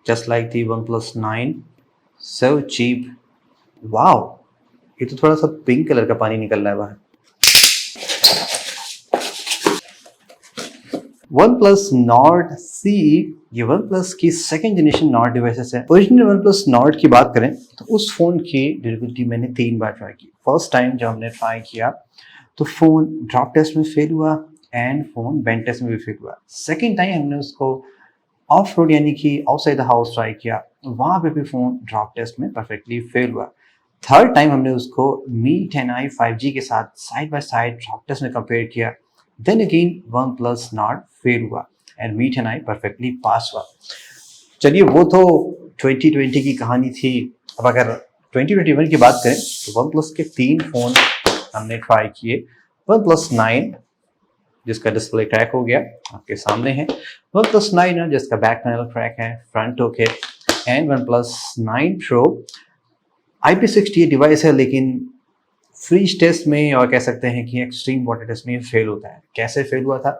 just like the OnePlus 9, so cheap. Wow, ये तो थोड़ा सा पिंक कलर का पानी निकल रहा है बाहर। OnePlus Nord CE, ये OnePlus की सेकेंड जनरेशन Nord डिवाइसेस है। ओरिजिनल OnePlus Nord की बात करें तो उस फोन की ड्यूरेबिलिटी मैंने 3 बार ट्राई की। फर्स्ट टाइम जब हमने ट्राई किया तो फोन ड्रॉप टेस्ट में फेल हुआ एंड फोन बेंच टेस्ट में भी फेल हुआ। सेकेंड टाइम हमने उसको ऑफ रोड यानी कि आउटसाइड द हाउस ट्राई किया, वहां पे भी फोन ड्रॉप टेस्ट में परफेक्टली फेल हुआ। थर्ड टाइम हमने उसको Mi 10i 5G के साथ side by side drop test में कंपेयर किया, then again OnePlus Nord fail हुआ and Mi 10i perfectly pass हुआ। चलिए वो तो 2020 की कहानी थी। अब अगर 2021 की बात करें तो OnePlus के 3 फोन हमने ट्राई किए। OnePlus 9 जिसका डिस्प्ले क्रैक हो गया आपके सामने है, OnePlus 9 जिसका बैक पैनल क्रैक है, front okay, and OnePlus 9 Pro IP68 device है लेकिन फ्रीज टेस्ट में और कह सकते हैं कि एक्सट्रीम वाटर टेस्ट में फेल होता है। कैसे फेल हुआ था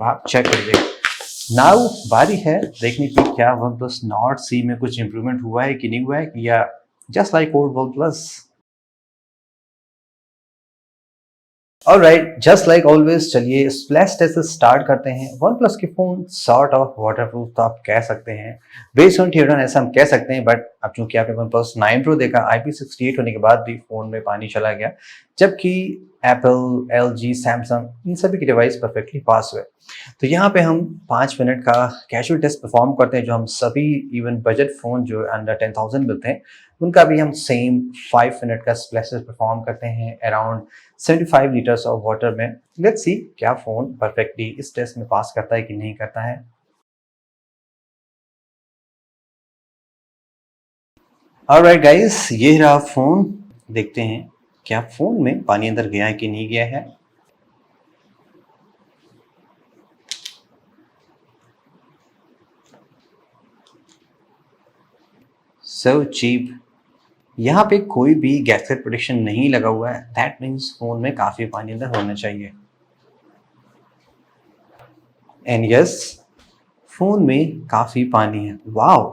वो आप चेक कर लीजिएगा। नाउ बारी है देखने की क्या OnePlus Nord C में कुछ इंप्रूवमेंट हुआ है कि नहीं हुआ है, या just like old OnePlus। Alright, just like always, चलिए स्प्लैश टेस्ट से स्टार्ट करते हैं। OnePlus के फोन सॉर्ट ऑफ वाटरप्रूफ तो आप कह सकते हैं, बेस्ड ऑन थिएटर ऐसा हम कह सकते हैं, बट अब चूंकि आपने OnePlus 9 Pro देखा, IP68 होने के बाद भी फोन में पानी चला गया, जबकि एप्पल, LG, सैमसंग इन सभी के डिवाइस परफेक्टली पास हुए। तो यहाँ पे हम 5 मिनट का कैजुअल टेस्ट परफॉर्म करते हैं, जो हम सभी इवन बजट फोन जो अंडर 10,000 मिलते हैं उनका भी हम सेम 5 मिनट का स्प्लैश टेस्ट परफॉर्म करते हैं अराउंड 75 लीटर्स ऑफ वाटर में। लेट्स सी क्या फोन परफेक्टली इस टेस्ट में पास करता है कि नहीं करता है। ऑलराइट गाइस, ये रहा फोन। देखते हैं क्या फोन में पानी अंदर गया है कि नहीं गया है। सो चीप, यहाँ पे कोई भी गैस्केट प्रोटेक्शन नहीं लगा हुआ है, दैट मीन्स फोन में काफी पानी अंदर होना चाहिए। एंड यस, फोन में काफी पानी है। वाओ,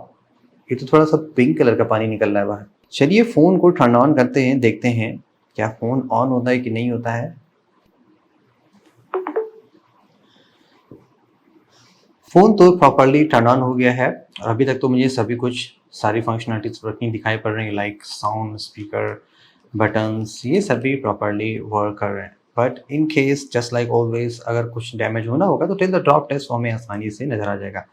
ये तो थोड़ा सा पिंक कलर का पानी निकल रहा है बाहर। चलिए फोन को टर्न ऑन करते हैं, देखते हैं क्या फोन ऑन होता है कि नहीं होता है। फोन तो प्रॉपरली टर्न ऑन हो गया है और अभी तक तो मुझे सभी कुछ सारी फंक्शनलिटीज वर्किंग दिखाई पड़ रही है, लाइक साउंड, स्पीकर, बटन्स, ये सभी प्रॉपरली वर्क कर रहे हैं। But in case just like always अगर कुछ डैमेज होना होगा तो टिल द ड्रॉप टेस्ट हमें आसानी से नजर आ जाएगा।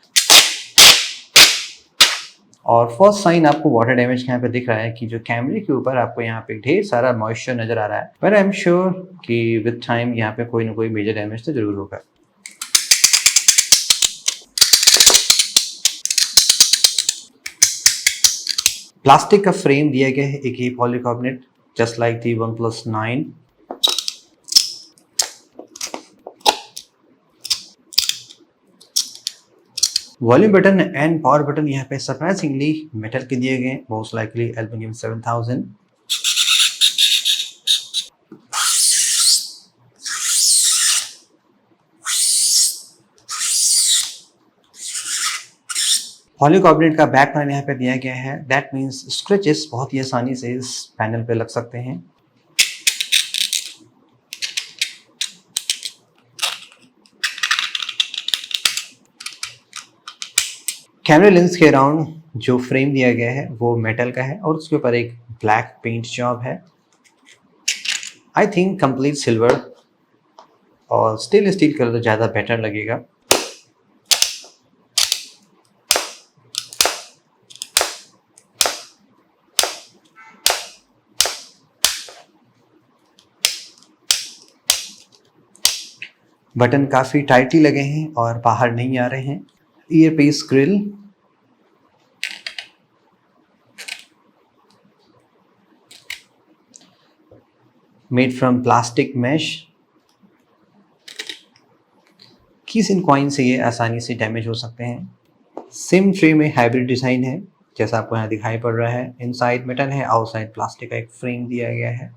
और फर्स्ट साइन आपको वाटर डैमेज के यहाँ पे दिख रहा है कि जो कैमरे के ऊपर आपको यहाँ पे ढेर सारा मॉइस्चर नजर आ रहा है, पर आई एम श्योर कि विद टाइम यहाँ पे कोई ना कोई मेजर डैमेज तो जरूर होगा। प्लास्टिक का फ्रेम दिया गया है, एक ही polycarbonate, just like the OnePlus 9। Volume button and power button यहाँ पे सरप्राइजिंगली मेटल के दिए गए, मोस्ट लाइकली एल्युमिनियम 7000। पॉलीकार्बोनेट का बैक पैनल यहाँ पे दिया गया है, दैट मीन्स स्क्रैचेस बहुत ही आसानी से इस पैनल पे लग सकते हैं। कैमरा लेंस के अराउंड जो फ्रेम दिया गया है वो मेटल का है और उसके ऊपर एक ब्लैक पेंट जॉब है, आई थिंक कंप्लीट सिल्वर, और स्टेनलेस स्टील कलर तो ज़्यादा बेटर लगेगा। बटन काफ़ी टाइटली लगे हैं और बाहर नहीं आ रहे हैं। Earpiece grill, made from plastic mesh. Keys in coin से ये आसानी से डैमेज हो सकते हैं। सिम ट्रे में हाइब्रिड डिज़ाइन है जैसा आपको यहाँ दिखाई पड़ रहा है, इनसाइड मेटल है, आउटसाइड प्लास्टिक का एक फ्रेम दिया गया है।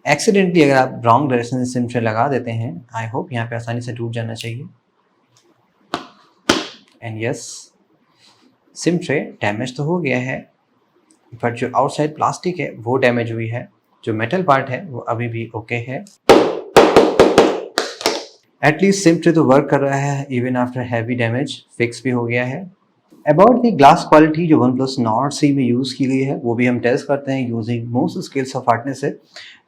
एक्सीडेंटली अगर आप रॉन्ग डायरेक्शन से सिम ट्रे लगा देते हैं, आई होप यहाँ पे आसानी से टूट जाना चाहिए। And yes, SIM tray damage तो हो गया है, बट जो आउटसाइड प्लास्टिक है वो डैमेज हुई है, जो मेटल पार्ट है वो अभी भी ओके है। एटलीस्ट सिम ट्रे तो वर्क कर रहा है even after heavy damage, fix भी हो गया है। अबाउट द ग्लास क्वालिटी जो OnePlus Nord C में यूज़ की गई है वो भी हम टेस्ट करते हैं using most scales of hardness है।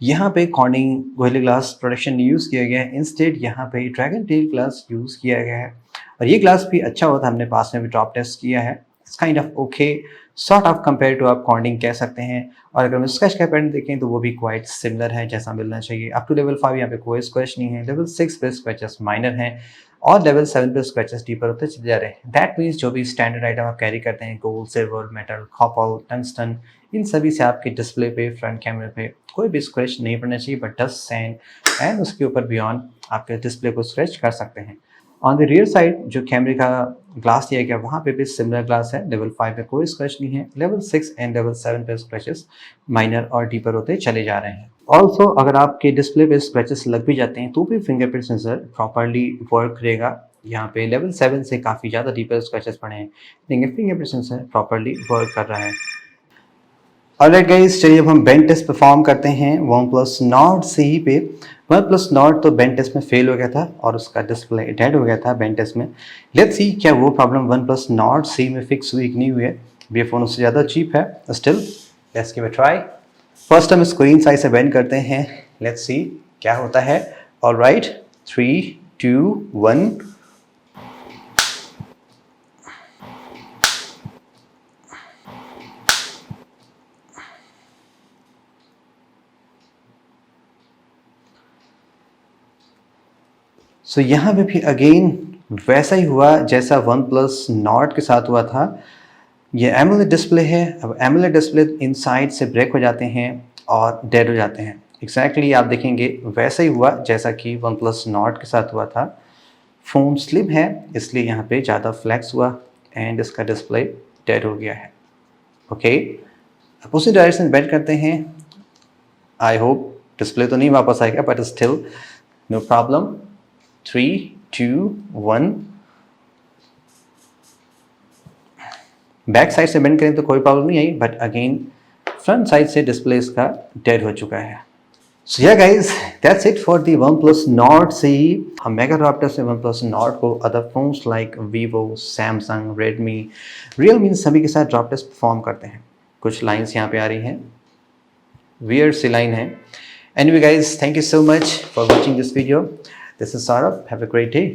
यहाँ पे कॉर्निंग गोरिल्ला ग्लास प्रोडक्शन नहीं यूज़ किया गया है, इंस्टेड यहाँ पे ड्रैगन टेल ग्लास यूज़ किया गया है और ये ग्लास भी अच्छा होता है, हमने पास में भी ड्रॉप टेस्ट किया है। It's kind of okay, sort of compare to आप कॉर्निंग कह सकते हैं। और अगर हम स्क्रैच का पैटर्न देखें तो वो भी क्वाइट सिमिलर है जैसा मिलना चाहिए। अप टू लेवल 5 यहाँ पे कोई स्क्रैच नहीं है, लेवल 6 पे स्क्रैचेस माइनर हैं और लेवल 7 पे स्क्रैचेस डीपर होते चले जा रहे हैं। दैट मीन्स जो भी स्टैंडर्ड आइटम आप कैरी करते हैं, gold, silver, metal, copper, tungsten, इन सभी से आपके डिस्प्ले पे, फ्रंट कैमरे पे कोई भी स्क्रैच नहीं पड़ना चाहिए, बट डस्ट, सैंड एंड उसके ऊपर बियॉन्ड आपके डिस्प्ले को स्क्रैच कर सकते हैं। ऑन द रियर साइड जो कैमरे का ग्लास दिया गया वहाँ पे भी सिमिलर ग्लास है, लेवल 5 पे कोई स्क्रैच नहीं है, लेवल 6 एंड लेवल 7 पे स्क्रैचेस माइनर और डीपर होते चले जा रहे हैं। ऑल्सो अगर आपके डिस्प्ले पे स्क्रैचेस लग भी जाते हैं तो भी फिंगरप्रिंट सेंसर प्रॉपरली वर्क करेगा। यहाँ पे लेवल 7 से काफ़ी ज़्यादा डीपर स्क्रैचेस पड़े हैं, लेकिन फिंगरप्रिंट सेंसर प्रॉपरली वर्क कर रहा है। ऑलराइट गाइस, चलिए अब हम बेंच टेस्ट परफॉर्म करते हैं OnePlus Nord C पे। OnePlus Nord तो बेंच टेस्ट में फेल हो गया था और उसका डिस्प्ले डेड हो गया था बेंच टेस्ट में। लेट्स सी क्या वो प्रॉब्लम OnePlus Nord C में फिक्स हुई कि नहीं हुई है। ये फ़ोन उससे ज़्यादा चीप है, still let's give a try. First हम स्क्रीन साइज से बेंड करते हैं, लेट्स सी क्या होता है। ऑलराइट, 3, 2, 1। सो यहाँ पे भी अगेन वैसा ही हुआ जैसा OnePlus Nord के साथ हुआ था। ये एमोलेड डिस्प्ले है, अब एमोलेड डिस्प्ले इनसाइड से ब्रेक हो जाते हैं और डेड हो जाते हैं। एग्जैक्टली आप देखेंगे वैसा ही हुआ जैसा कि OnePlus Nord के साथ हुआ था। फ़ोन स्लिम है इसलिए यहाँ पे ज़्यादा फ्लैक्स हुआ एंड इसका डिस्प्ले डेड हो गया है। ओके, अब उसी डायरेक्शन बेंड करते हैं। आई होप डिस्प्ले तो नहीं वापस आएगा, but still no problem. 3, 2, 1। Back side से बेंड करें तो कोई प्रॉब्लम नहीं आई, बट अगेन फ्रंट साइड से डिस्प्ले इसका डेड हो चुका है। So yeah guys, that's it for the OnePlus Nord C। हम मेगा ड्रॉप टेस्ट से OnePlus Nord को other phones like Vivo, Samsung, Redmi, Realme सभी के साथ ड्रॉप टेस्ट परफॉर्म करते हैं। कुछ लाइंस यहाँ पे आ रही हैं, वियर्ड सी लाइन है। Anyway guys, thank you so much for watching this video. This is Saurabh. Have a great day.